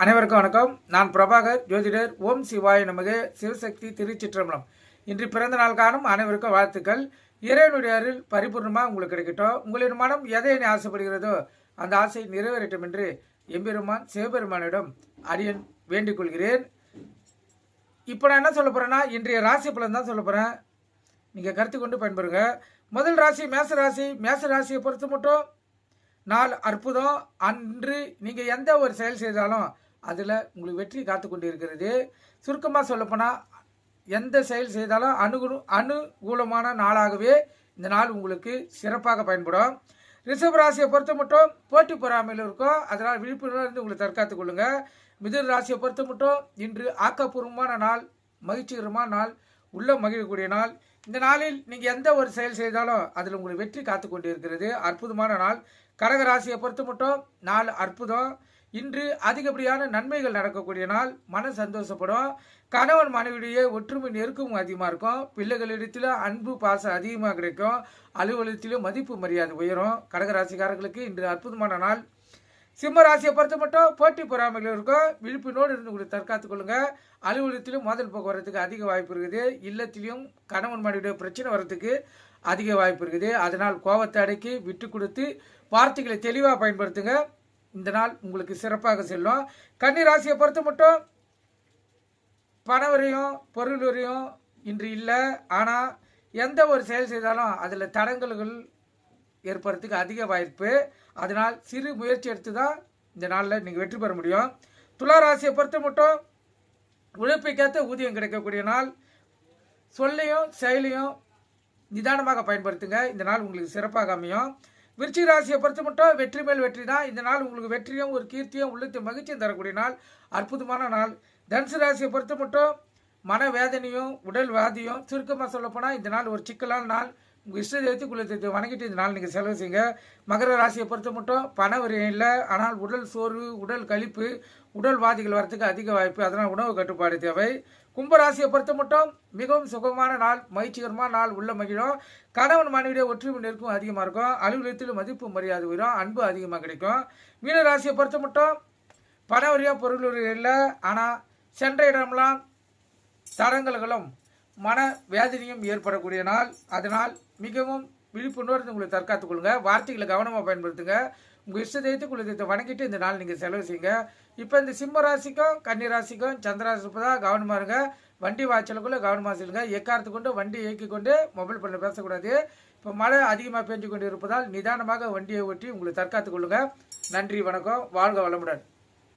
அனைவருக்கும் வணக்கம். நான் பிரபாகர், ஜோதிடர். ஓம் சிவாய நமக. சிவசக்தி திருச்சிற்றம்பலம். இன்று பிறந்த நாள் காணும் அனைவருக்கும் வாழ்த்துக்கள். இறைவனுடைய அருள் பரிபூர்ணமாக உங்களுக்கு கிடைக்கட்டும். உங்களின் மனம் எதை ஆசைப்படுகிறதோ அந்த ஆசை நிறைவேறட்டும் என்று எம்பெருமான் சிவபெருமானிடம் அடியன் வேண்டிக் கொள்கிறேன். இப்போ நான் என்ன சொல்ல போறேன்னா, இன்றைய ராசி பலன் தான் சொல்ல போறேன். நீங்கள் கருத்து கொண்டு பயன்பெறுங்க. முதல் ராசி மேசராசி. மேசராசியை பொறுத்து மட்டும் நாள் அற்புதம். அன்று நீங்கள் எந்த ஒரு செயல் செய்தாலும் அதில் உங்களுக்கு வெற்றி காத்து கொண்டு இருக்கிறது. சுருக்கமாக சொல்லப்போனால் எந்த செயல் செய்தாலும் அனுகூலமான நாளாகவே இந்த நாள் உங்களுக்கு சிறப்பாக பயன்படும். ரிஷப ராசியை பொறுத்த மட்டும் போட்டி பொறாமையில் இருக்கும். அதனால் விழிப்புணர்வு உங்களை தற்காத்துக் கொள்ளுங்கள். மிதுன ராசியை பொறுத்த மட்டும் இன்று ஆக்கப்பூர்வமான நாள், மகிழ்ச்சிகரமான நாள், உள்ள மகிழக்கூடிய நாள். இந்த நாளில் நீங்கள் எந்த ஒரு செயல் செய்தாலும் அதில் உங்களுக்கு வெற்றி காத்து கொண்டு இருக்கிறது. அற்புதமான நாள். கடக ராசியை பொறுத்த மட்டும் நாள் அற்புதம். இன்று அதிகப்படியான நன்மைகள் நடக்கக்கூடிய நாள். மன சந்தோஷப்படும். கணவன் மனைவியிடையே ஒற்றுமை நெருக்கம் அதிகமாக இருக்கும். பிள்ளைகளிடத்தில் அன்பு பாசம் அதிகமாக கிடைக்கும். அலுவலகத்திலும் மதிப்பு மரியாதை உயரும். கடகராசிக்காரர்களுக்கு இன்று அற்புதமான நாள். சிம்ம ராசியை பொறுத்த மட்டும் போட்டி பொறாமைகள் இருக்கும். விழிப்பினோடு இருந்து உங்களுக்கு தற்காத்துக் கொள்ளுங்க. அலுவலகத்திலும் மோதல் போக்குவரத்துக்கு அதிக வாய்ப்பு இருக்குது. இல்லத்திலையும் கணவன் மனைவியுடைய பிரச்சனை வர்றதுக்கு அதிக வாய்ப்பு இருக்குது. அதனால் கோபத்தை அடக்கி விட்டு கொடுத்து வார்த்தைகளை தெளிவாக பயன்படுத்துங்க. இந்த நாள் உங்களுக்கு சிறப்பாக செல்லும். கன்னி ராசியை பொறுத்த மட்டும் பணவரையும் பொருள் வரையும் இன்று இல்லை. ஆனால் எந்த ஒரு செயல் செய்தாலும் அதில் தடங்கல்கள் ஏற்படுறதுக்கு அதிக வாய்ப்பு. அதனால் சிறு முயற்சி எடுத்து தான் இந்த நாளில் நீங்கள் வெற்றி பெற முடியும். துலா ராசியை பொறுத்த மட்டும் உழைப்புக்கேற்ற ஊதியம் கிடைக்கக்கூடிய நாள். சொல்லையும் செயலையும் நிதானமாக பயன்படுத்துங்க. இந்த நாள் உங்களுக்கு சிறப்பாக அமையும். விருச்சிக ராசியை பொறுத்த மட்டும் வெற்றி மேல் வெற்றி தான். இந்த நாள் உங்களுக்கு வெற்றியும் ஒரு கீர்த்தியும் உள்ளத்தை மகிழ்ச்சியும் தரக்கூடிய நாள். அற்புதமான நாள். தனுசு ராசியை பொறுத்த மட்டும் மனவேதனையும் உடல் வாதியும். சுருக்கமாக சொல்லப்போனால் இந்த நாள் ஒரு சிக்கலான நாள். உங்கள் இஷ்ட தெய்வத்தை குலத்தை வணங்கிட்டு இந்த நாள் நீங்கள் செலவு செய்யுங்க. மகர ராசியை பொறுத்த மட்டும் பண வரியம் இல்லை. ஆனால் உடல் சோர்வு, உடல் கழிப்பு, உடல் வாதிகள் வரத்துக்கு அதிக வாய்ப்பு. அதனால் உணவு கட்டுப்பாடு தேவை. கும்பராசியை பொறுத்த மட்டும் மிகவும் சுகமான நாள், மகிழ்ச்சிகரமான நாள், உள்ள மகிழும். கணவன் மனைவியுடைய ஒற்றுமை நெருக்கம் அதிகமாக இருக்கும். அலுவலகத்திலும் மதிப்பு மரியாதை உயரும். அன்பு அதிகமாக கிடைக்கும். மீன ராசியை பொறுத்த மட்டும் பண வரியா பொருள் வரியம் இல்லை. ஆனால் சென்ற இடமெல்லாம் தடங்கல்களும் மன வேதனையும் ஏற்படக்கூடிய நாள். அதனால் மிகவும் விழிப்புணர்வு உங்களை தற்காத்துக் கொள்ளுங்க. வார்த்தைகளை கவனமாக பயன்படுத்துங்க. உங்கள் இஷ்ட தெய்வத்தை குலதெய்வத்தை வணங்கிட்டு இந்த நாள் நீங்கள் செலவு செய்யுங்க. இப்போ இந்த சிம்ம ராசிக்கும் கன்னி ராசிக்கும் சந்திராசி தான் கவனமாக இருங்க. வண்டி வாய்ச்சலுக்குள்ளே கவனமாக செல்லுங்க. எக்காரத்து கொண்டு வண்டி இயக்கி கொண்டு மொபைல் பண்ண பேசக்கூடாது. இப்போ மழை அதிகமாக பெஞ்சு கொண்டு இருப்பதால் நிதானமாக வண்டியை ஓட்டி உங்களை தற்காத்துக் கொள்ளுங்க. நன்றி, வணக்கம், வாழ்க வளமுடன்.